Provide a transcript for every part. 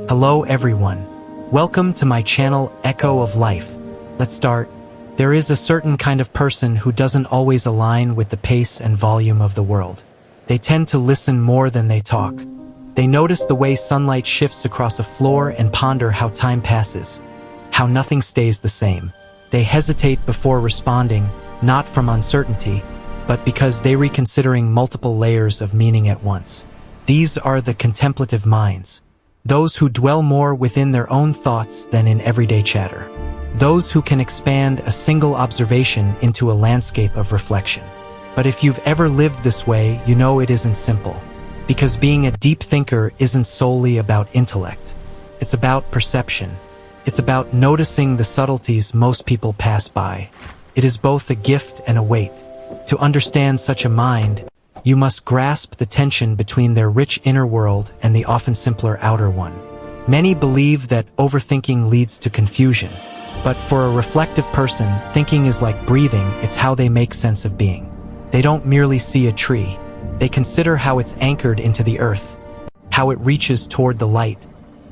Hello everyone. Welcome to my channel Echo of Life. Let's start. There is a certain kind of person who doesn't always align with the pace and volume of the world. They tend to listen more than they talk. They notice the way sunlight shifts across a floor and ponder how time passes, how nothing stays the same. They hesitate before responding, not from uncertainty, but because they're reconsidering multiple layers of meaning at once. These are the contemplative minds, those who dwell more within their own thoughts than in everyday chatter, those who can expand a single observation into a landscape of reflection. But if you've ever lived this way, you know it isn't simple, because being a deep thinker isn't solely about intellect. It's about perception. It's about noticing the subtleties most people pass by. It is both a gift and a weight. To understand such a mind, you must grasp the tension between their rich inner world and the often simpler outer one. Many believe that overthinking leads to confusion, but for a reflective person, thinking is like breathing. It's how they make sense of being. They don't merely see a tree. They consider how it's anchored into the earth, how it reaches toward the light,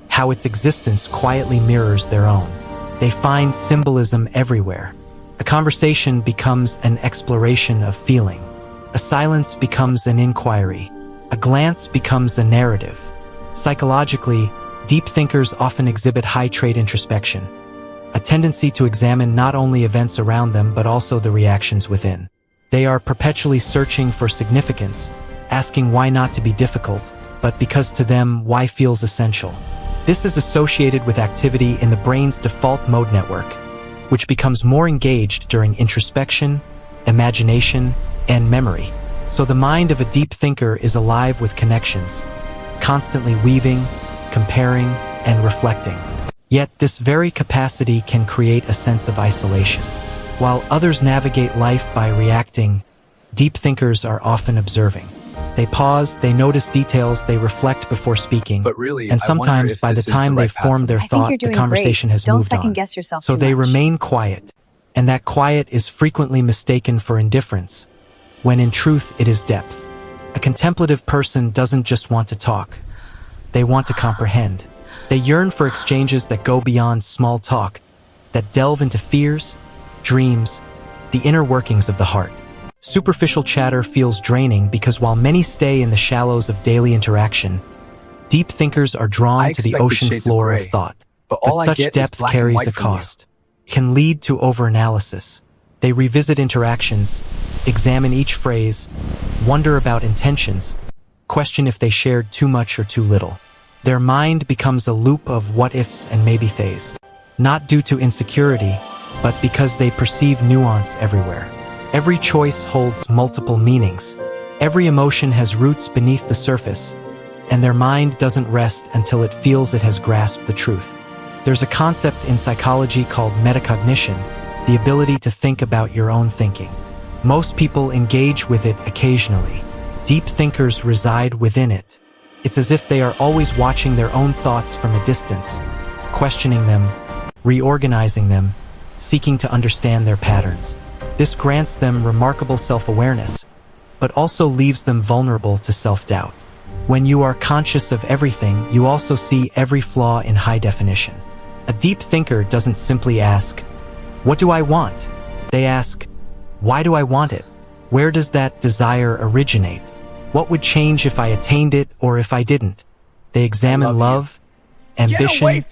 how its existence quietly mirrors their own. They find symbolism everywhere. A conversation becomes an exploration of feeling. A silence becomes an inquiry. A glance becomes a narrative. Psychologically, deep thinkers often exhibit high trait introspection, a tendency to examine not only events around them but also the reactions within. They are perpetually searching for significance, asking why not to be difficult, but because to them, why feels essential. This is associated with activity in the brain's default mode network, which becomes more engaged during introspection, imagination, and memory. So the mind of a deep thinker is alive with connections, constantly weaving, comparing, and reflecting. Yet this very capacity can create a sense of isolation. While others navigate life by reacting, deep thinkers are often observing. They pause, they notice details, they reflect before speaking, and sometimes by the time they've formed their thought, the conversation has moved on. Don't second guess yourself So too they much. remain quiet, and that quiet is frequently mistaken for indifference, when in truth it is depth. A contemplative person doesn't just want to talk. They want to comprehend. They yearn for exchanges that go beyond small talk, that delve into fears, dreams, the inner workings of the heart. Superficial chatter feels draining because while many stay in the shallows of daily interaction, deep thinkers are drawn to the ocean floor of thought. But such depth carries a cost. It can lead to overanalysis. They revisit interactions, examine each phrase, wonder about intentions, question if they shared too much or too little. Their mind becomes a loop of what-ifs and maybe-thays, not due to insecurity, but because they perceive nuance everywhere. Every choice holds multiple meanings. Every emotion has roots beneath the surface, and their mind doesn't rest until it feels it has grasped the truth. There's a concept in psychology called meta-cognition, the ability to think about your own thinking. Most people engage with it occasionally. Deep thinkers reside within it. It's as if they are always watching their own thoughts from a distance, questioning them, reorganizing them, seeking to understand their patterns. This grants them remarkable self-awareness, but also leaves them vulnerable to self-doubt. When you are conscious of everything, you also see every flaw in high definition. A deep thinker doesn't simply ask, "What do I want?" They ask, "Why do I want it? Where does that desire originate? What would change if I attained it or if I didn't?" They examine love, ambition,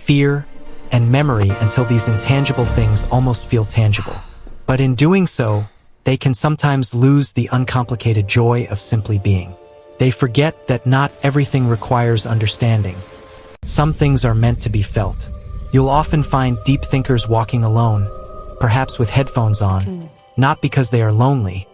fear, and memory until these intangible things almost feel tangible. But in doing so, they can sometimes lose the uncomplicated joy of simply being. They forget that not everything requires understanding. Some things are meant to be felt. You'll often find deep thinkers walking alone, perhaps with headphones on, not because they are lonely,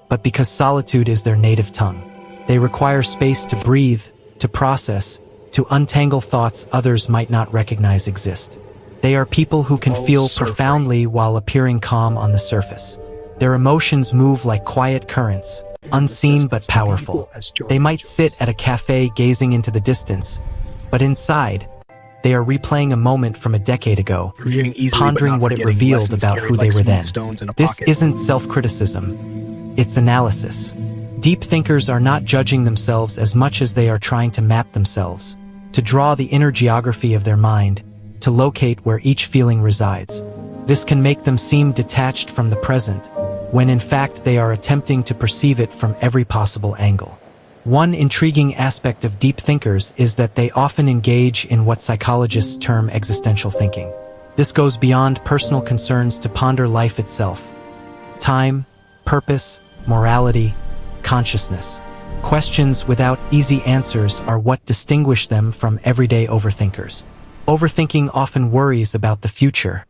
but because solitude is their native tongue. They require space to breathe, to process, to untangle thoughts others might not recognize exist. They are people who can feel profoundly while appearing calm on the surface. Their emotions move like quiet currents, unseen but powerful. They might sit at a cafe gazing into the distance, but inside, they are replaying a moment from a decade ago, pondering what it revealed about who they were then. This isn't self-criticism, it's analysis. Deep thinkers are not judging themselves as much as they are trying to map themselves. to draw the inner geography of their mind, to locate where each feeling resides. This can make them seem detached from the present, when in fact they are attempting to perceive it from every possible angle. One intriguing aspect of deep thinkers is that they often engage in what psychologists term existential thinking. This goes beyond personal concerns to ponder life itself. Time, purpose, morality, consciousness. Questions without easy answers are what distinguish them from everyday overthinkers. Overthinking often worries about the future.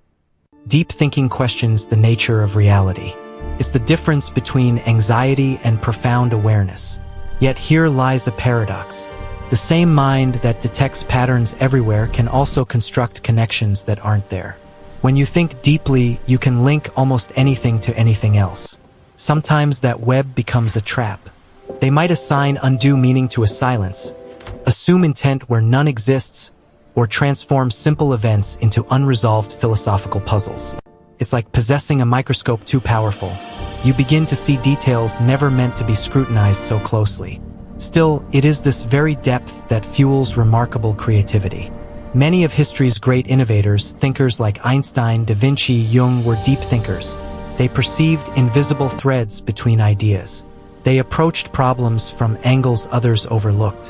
Deep thinking questions the nature of reality. It's the difference between anxiety and profound awareness. Yet here lies a paradox. The same mind that detects patterns everywhere can also construct connections that aren't there. When you think deeply, you can link almost anything to anything else. Sometimes that web becomes a trap. They might assign undue meaning to a silence, assume intent where none exists, or transform simple events into unresolved philosophical puzzles. It's like possessing a microscope too powerful. You begin to see details never meant to be scrutinized so closely. Still, it is this very depth that fuels remarkable creativity. Many of history's great innovators, thinkers like Einstein, Da Vinci, Jung, were deep thinkers. They perceived invisible threads between ideas. They approached problems from angles others overlooked.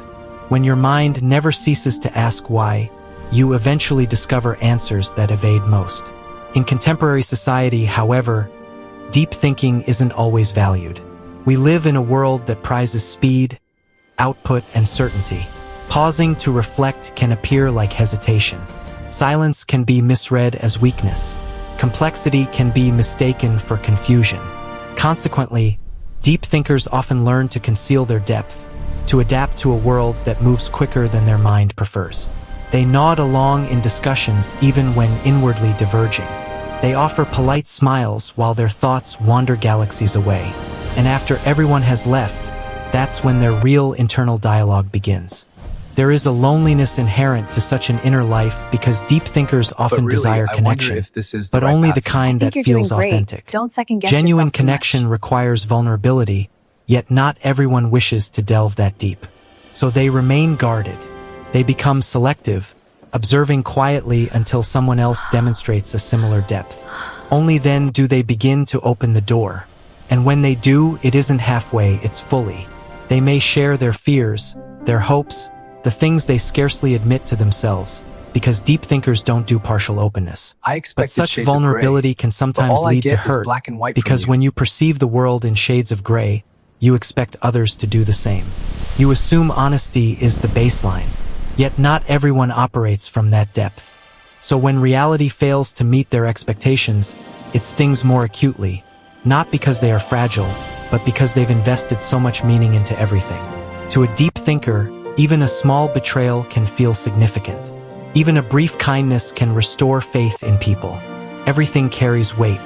When your mind never ceases to ask why, you eventually discover answers that evade most. In contemporary society, however, deep thinking isn't always valued. We live in a world that prizes speed, output, and certainty. Pausing to reflect can appear like hesitation. Silence can be misread as weakness. Complexity can be mistaken for confusion. Consequently, deep thinkers often learn to conceal their depth, to adapt to a world that moves quicker than their mind prefers. They nod along in discussions even when inwardly diverging. They offer polite smiles while their thoughts wander galaxies away. And after everyone has left, that's when their real internal dialogue begins. There is a loneliness inherent to such an inner life because deep thinkers often desire connection, but only the kind that feels authentic. Don't second guess Genuine yourself too connection much. requires vulnerability, yet not everyone wishes to delve that deep. So they remain guarded. They become selective, observing quietly until someone else demonstrates a similar depth. Only then do they begin to open the door. And when they do, it isn't halfway, it's fully. They may share their fears, their hopes, the things they scarcely admit to themselves, because deep thinkers don't do partial openness. But such vulnerability can sometimes lead to hurt, because when you perceive the world in shades of gray, you expect others to do the same. You assume honesty is the baseline, yet not everyone operates from that depth. So when reality fails to meet their expectations, it stings more acutely, not because they are fragile, but because they've invested so much meaning into everything. To a deep thinker, even a small betrayal can feel significant. Even a brief kindness can restore faith in people. Everything carries weight,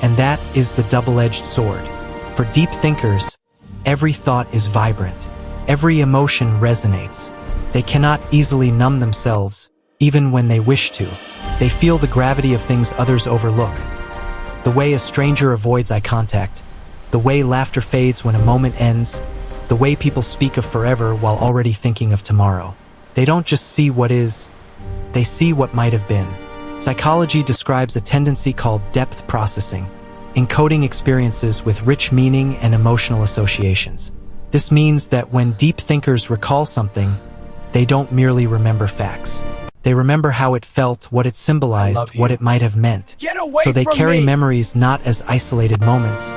and that is the double-edged sword. For deep thinkers, every thought is vibrant. Every emotion resonates. They cannot easily numb themselves, even when they wish to. They feel the gravity of things others overlook. The way a stranger avoids eye contact, the way laughter fades when a moment ends, the way people speak of forever while already thinking of tomorrow. They don't just see what is, they see what might have been. Psychology describes a tendency called depth processing, encoding experiences with rich meaning and emotional associations. This means that when deep thinkers recall something, they don't merely remember facts. They remember how it felt, what it symbolized, what it might have meant. So they carry memories not as isolated moments,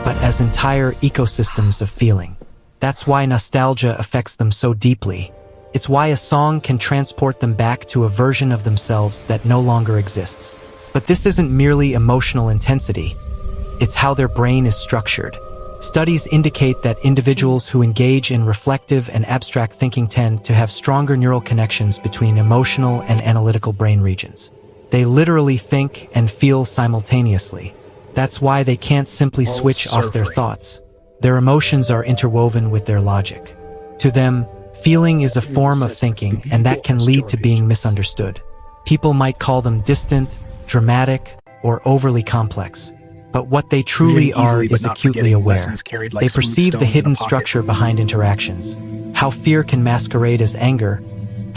but as entire ecosystems of feeling. That's why nostalgia affects them so deeply. It's why a song can transport them back to a version of themselves that no longer exists. But this isn't merely emotional intensity. It's how their brain is structured. Studies indicate that individuals who engage in reflective and abstract thinking tend to have stronger neural connections between emotional and analytical brain regions. They literally think and feel simultaneously. That's why they can't simply switch off their thoughts. Their emotions are interwoven with their logic. To them, feeling is a form of thinking, and that can lead to being misunderstood. People might call them distant, dramatic, or overly complex. But what they truly are is acutely aware. They perceive the hidden structure behind interactions, how fear can masquerade as anger,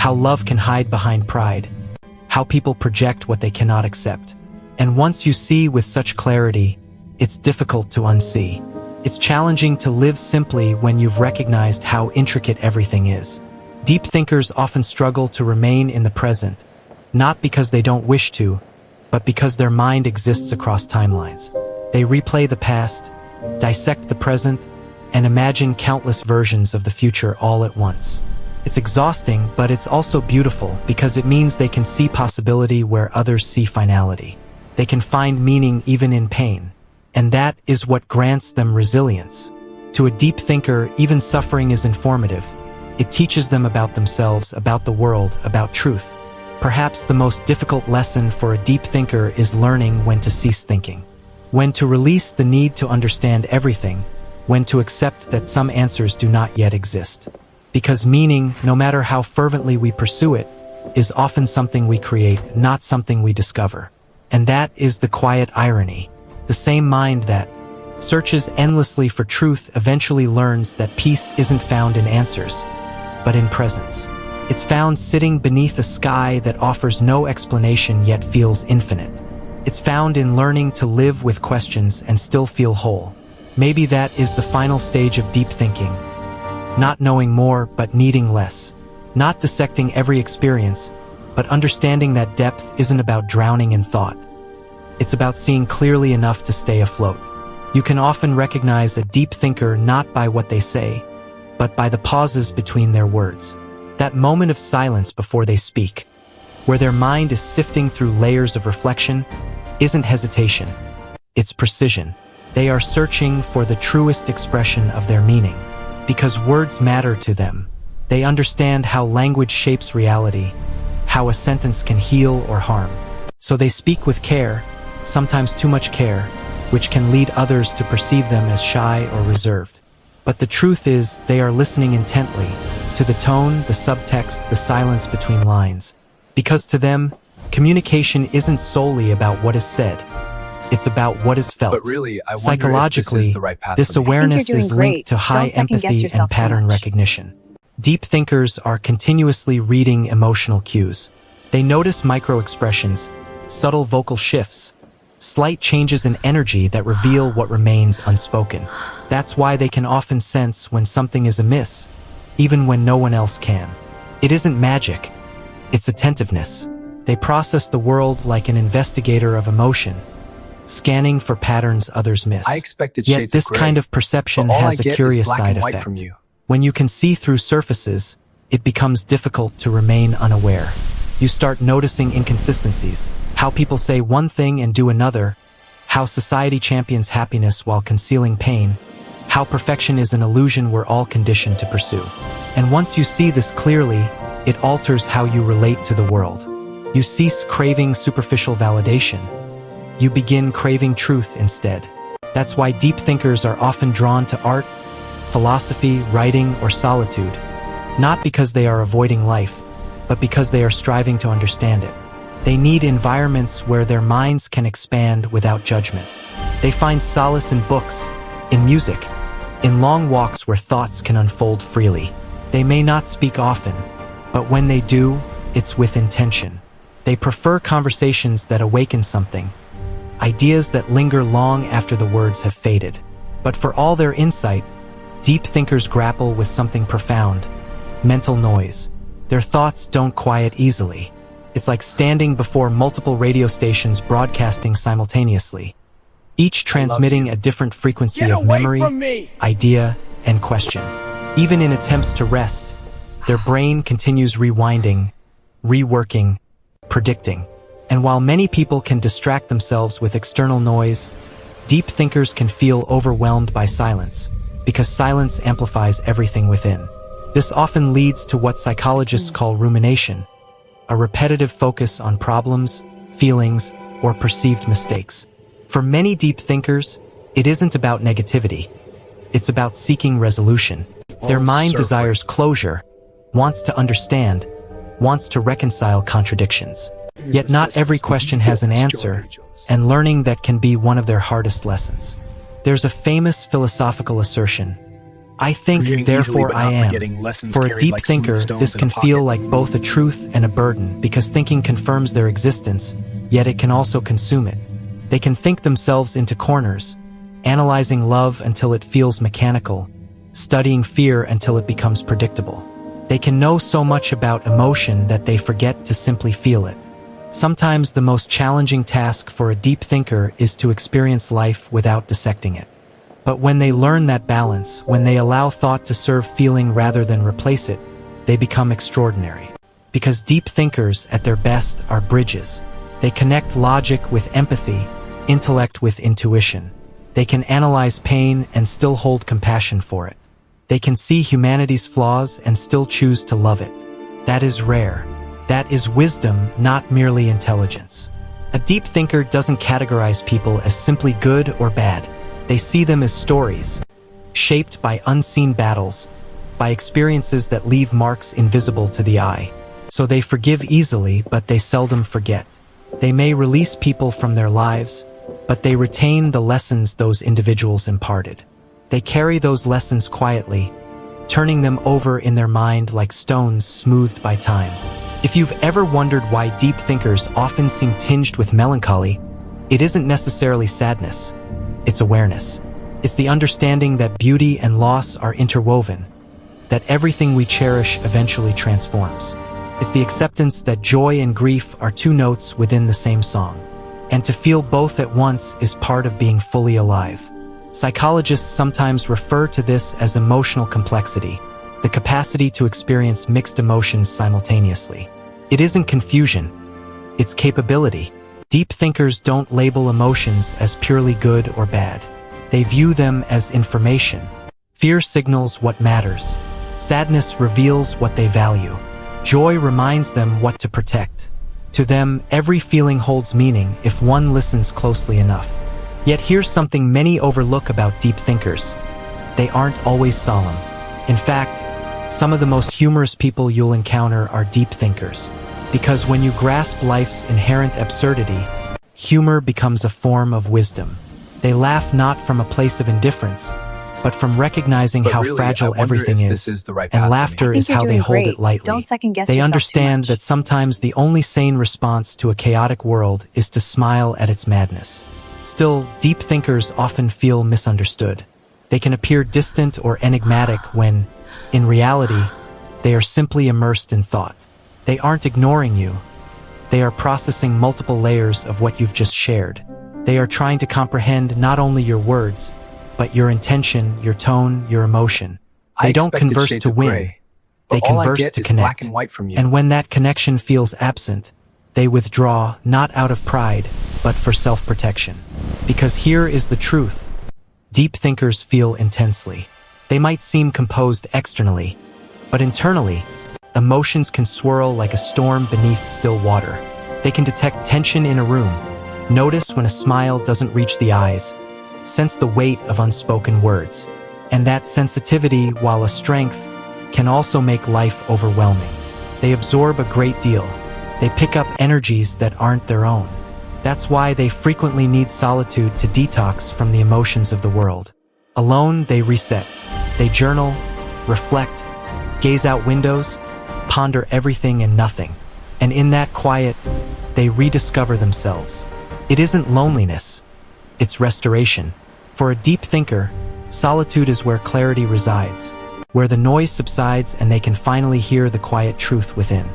how love can hide behind pride, how people project what they cannot accept. And once you see with such clarity, it's difficult to unsee. It's challenging to live simply when you've recognized how intricate everything is. Deep thinkers often struggle to remain in the present, not because they don't wish to, but because their mind exists across timelines. They replay the past, dissect the present, and imagine countless versions of the future all at once. It's exhausting, but it's also beautiful because it means they can see possibility where others see finality. They can find meaning even in pain, and that is what grants them resilience. To a deep thinker, even suffering is informative. It teaches them about themselves, about the world, about truth. Perhaps the most difficult lesson for a deep thinker is learning when to cease thinking, when to release the need to understand everything, when to accept that some answers do not yet exist. Because meaning, no matter how fervently we pursue it, is often something we create, not something we discover. And that is the quiet irony. The same mind that searches endlessly for truth eventually learns that peace isn't found in answers, but in presence. It's found sitting beneath a sky that offers no explanation yet feels infinite. It's found in learning to live with questions and still feel whole. Maybe that is the final stage of deep thinking. Not knowing more, but needing less. Not dissecting every experience, but understanding that depth isn't about drowning in thought. It's about seeing clearly enough to stay afloat. You can often recognize a deep thinker not by what they say, but by the pauses between their words. That moment of silence before they speak, where their mind is sifting through layers of reflection, isn't hesitation. It's precision. They are searching for the truest expression of their meaning. Because words matter to them. They understand how language shapes reality, how a sentence can heal or harm. So they speak with care, sometimes too much care, which can lead others to perceive them as shy or reserved. But the truth is, they are listening intently, to the tone, the subtext, the silence between lines. Because to them, communication isn't solely about what is said. It's about what is felt. But really, I wonder Psychologically, if this is the right path this for me. awareness doing is linked great. to high Don't second-guess empathy yourself and too pattern much. recognition. Deep thinkers are continuously reading emotional cues. They notice micro-expressions, subtle vocal shifts, slight changes in energy that reveal what remains unspoken. That's why they can often sense when something is amiss, even when no one else can. It isn't magic, it's attentiveness. They process the world like an investigator of emotion, scanning for patterns others miss. I expected Yet shades this of gray, kind of perception but all has I a get curious is black side and white effect. from you. When you can see through surfaces, it becomes difficult to remain unaware. You start noticing inconsistencies, how people say one thing and do another, how society champions happiness while concealing pain, how perfection is an illusion we're all conditioned to pursue. And once you see this clearly, it alters how you relate to the world. You cease craving superficial validation. You begin craving truth instead. That's why deep thinkers are often drawn to art, philosophy, writing, or solitude, not because they are avoiding life, but because they are striving to understand it. They need environments where their minds can expand without judgment. They find solace in books, in music, in long walks where thoughts can unfold freely. They may not speak often, but when they do, it's with intention. They prefer conversations that awaken something, ideas that linger long after the words have faded. But for all their insight, deep thinkers grapple with something profound: mental noise. Their thoughts don't quiet easily. It's like standing before multiple radio stations broadcasting simultaneously, each transmitting a different frequency of memory, idea, and question. Even in attempts to rest, their brain continues rewinding, reworking, predicting. And while many people can distract themselves with external noise, deep thinkers can feel overwhelmed by silence, because silence amplifies everything within. This often leads to what psychologists call rumination, a repetitive focus on problems, feelings, or perceived mistakes. For many deep thinkers, it isn't about negativity. It's about seeking resolution. Their mind desires closure, wants to understand, wants to reconcile contradictions. Yet not every question has an answer, and learning that can be one of their hardest lessons. There's a famous philosophical assertion: I think, Forgetting easily, therefore but I not am. forgetting lessons For a carried deep like smooth thinker, stones this in a can feel pocket. like both a truth and a burden, because thinking confirms their existence, yet it can also consume it. They can think themselves into corners, analyzing love until it feels mechanical, studying fear until it becomes predictable. They can know so much about emotion that they forget to simply feel it. Sometimes the most challenging task for a deep thinker is to experience life without dissecting it. But when they learn that balance, when they allow thought to serve feeling rather than replace it, they become extraordinary. Because deep thinkers, at their best, are bridges. They connect logic with empathy, intellect with intuition. They can analyze pain and still hold compassion for it. They can see humanity's flaws and still choose to love it. That is rare. That is wisdom, not merely intelligence. A deep thinker doesn't categorize people as simply good or bad. They see them as stories, shaped by unseen battles, by experiences that leave marks invisible to the eye. So they forgive easily, but they seldom forget. They may release people from their lives, but they retain the lessons those individuals imparted. They carry those lessons quietly, turning them over in their mind like stones smoothed by time. If you've ever wondered why deep thinkers often seem tinged with melancholy, it isn't necessarily sadness. It's awareness. It's the understanding that beauty and loss are interwoven, that everything we cherish eventually transforms. It's the acceptance that joy and grief are two notes within the same song. And to feel both at once is part of being fully alive. Psychologists sometimes refer to this as emotional complexity, the capacity to experience mixed emotions simultaneously. It isn't confusion, it's capability. Deep thinkers don't label emotions as purely good or bad. They view them as information. Fear signals what matters. Sadness reveals what they value. Joy reminds them what to protect. To them, every feeling holds meaning if one listens closely enough. Yet here's something many overlook about deep thinkers. They aren't always solemn. In fact, some of the most humorous people you'll encounter are deep thinkers. Because when you grasp life's inherent absurdity, humor becomes a form of wisdom. They laugh not from a place of indifference, but from recognizing But how really, fragile I wonder everything if is, this the right path and for me. laughter I think is you're how they doing hold great. it lightly. Don't second-guess They yourself too understand much. that sometimes the only sane response to a chaotic world is to smile at its madness. Still, deep thinkers often feel misunderstood. They can appear distant or enigmatic when, in reality, they are simply immersed in thought. They aren't ignoring you. They are processing multiple layers of what you've just shared. They are trying to comprehend not only your words, but your intention, your tone, your emotion. They don't converse to win. They converse to connect. Black and white from you. And when that connection feels absent, they withdraw not out of pride, but for self-protection. Because here is the truth. Deep thinkers feel intensely. They might seem composed externally, but internally, emotions can swirl like a storm beneath still water. They can detect tension in a room, notice when a smile doesn't reach the eyes, sense the weight of unspoken words. And that sensitivity, while a strength, can also make life overwhelming. They absorb a great deal. They pick up energies that aren't their own. That's why they frequently need solitude to detox from the emotions of the world. Alone, they reset. They journal, reflect, gaze out windows, ponder everything and nothing. And in that quiet, they rediscover themselves. It isn't loneliness, it's restoration. For a deep thinker, solitude is where clarity resides, where the noise subsides and they can finally hear the quiet truth within.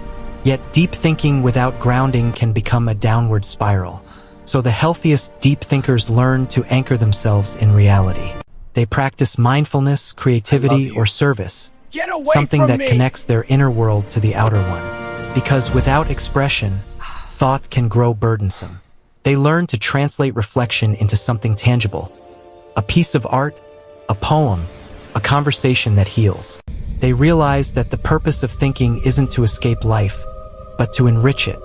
Yet deep thinking without grounding can become a downward spiral. So the healthiest deep thinkers learn to anchor themselves in reality. They practice mindfulness, creativity, or service, something that connects their inner world to the outer one. Because without expression, thought can grow burdensome. They learn to translate reflection into something tangible. A piece of art, a poem, a conversation that heals. They realize that the purpose of thinking isn't to escape life, but to enrich it.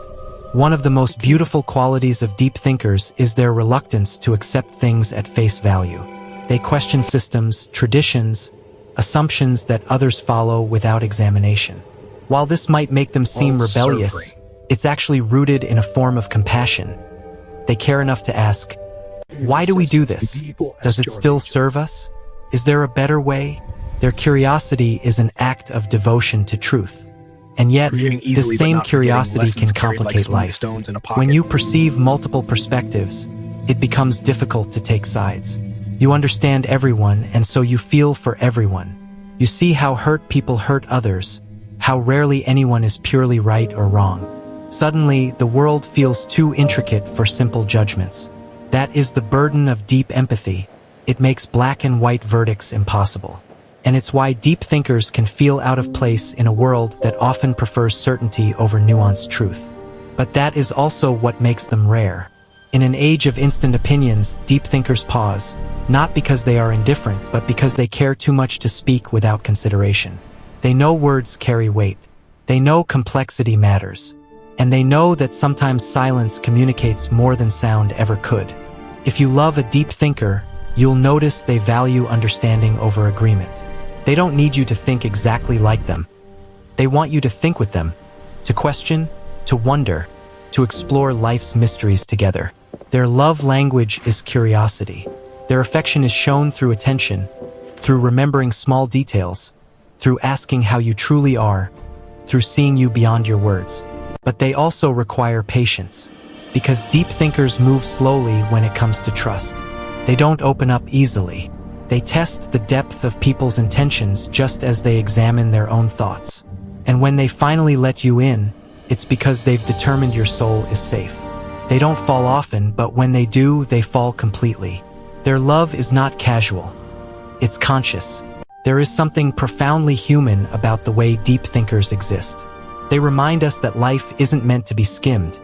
One of the most beautiful qualities of deep thinkers is their reluctance to accept things at face value. They question systems, traditions, assumptions that others follow without examination. While this might make them seem rebellious, it's actually rooted in a form of compassion. They care enough to ask, why do we do this? Does it still serve us? Is there a better way? Their curiosity is an act of devotion to truth. And yet, Forgiving the easily, but same not forgetting curiosity lessons can carried like complicate smooth life. stones in a pocket. When you perceive multiple perspectives, it becomes difficult to take sides. You understand everyone, and so you feel for everyone. You see how hurt people hurt others, how rarely anyone is purely right or wrong. Suddenly, the world feels too intricate for simple judgments. That is the burden of deep empathy. It makes black and white verdicts impossible. And it's why deep thinkers can feel out of place in a world that often prefers certainty over nuanced truth. But that is also what makes them rare. In an age of instant opinions, deep thinkers pause, not because they are indifferent, but because they care too much to speak without consideration. They know words carry weight. They know complexity matters. And they know that sometimes silence communicates more than sound ever could. If you love a deep thinker, you'll notice they value understanding over agreement. They don't need you to think exactly like them. They want you to think with them, to question, to wonder, to explore life's mysteries together. Their love language is curiosity. Their affection is shown through attention, through remembering small details, through asking how you truly are, through seeing you beyond your words. But they also require patience, because deep thinkers move slowly when it comes to trust. They don't open up easily. They test the depth of people's intentions just as they examine their own thoughts. And when they finally let you in, it's because they've determined your soul is safe. They don't fall often, but when they do, they fall completely. Their love is not casual. It's conscious. There is something profoundly human about the way deep thinkers exist. They remind us that life isn't meant to be skimmed,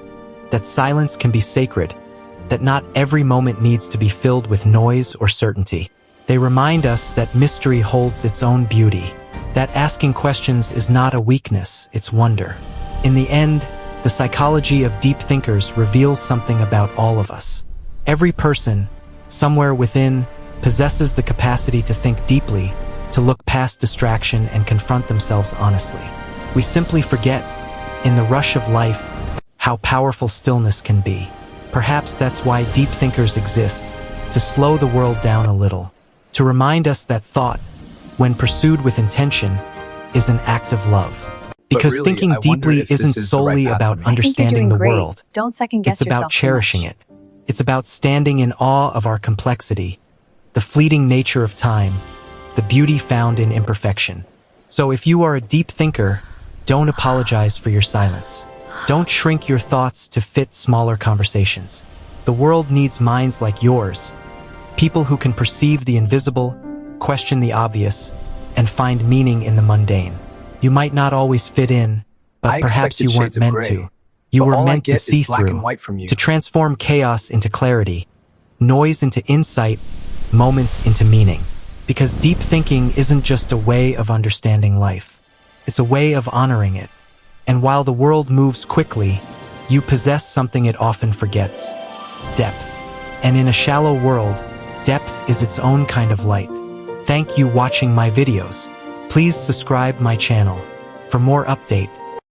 that silence can be sacred, that not every moment needs to be filled with noise or certainty. They remind us that mystery holds its own beauty, that asking questions is not a weakness, it's wonder. In the end, the psychology of deep thinkers reveals something about all of us. Every person, somewhere within, possesses the capacity to think deeply, to look past distraction and confront themselves honestly. We simply forget, in the rush of life, how powerful stillness can be. Perhaps that's why deep thinkers exist, to slow the world down a little, to remind us that thought, when pursued with intention, is an act of love. Because really, thinking I wonder deeply if this isn't is the right solely path about for me. understanding the world. Don't second guess It's about yourself too cherishing much. it. It's about standing in awe of our complexity, the fleeting nature of time, the beauty found in imperfection. So if you are a deep thinker, don't apologize for your silence. Don't shrink your thoughts to fit smaller conversations. The world needs minds like yours, people who can perceive the invisible, question the obvious, and find meaning in the mundane. You might not always fit in, but I perhaps expected you weren't shades of meant gray, to. You but were all I meant to get see is black and through, white from you. to transform chaos into clarity, noise into insight, moments into meaning. Because deep thinking isn't just a way of understanding life. It's a way of honoring it. And while the world moves quickly, you possess something it often forgets: depth. And in a shallow world, depth is its own kind of light. Thank you for watching my videos. Please subscribe my channel for more update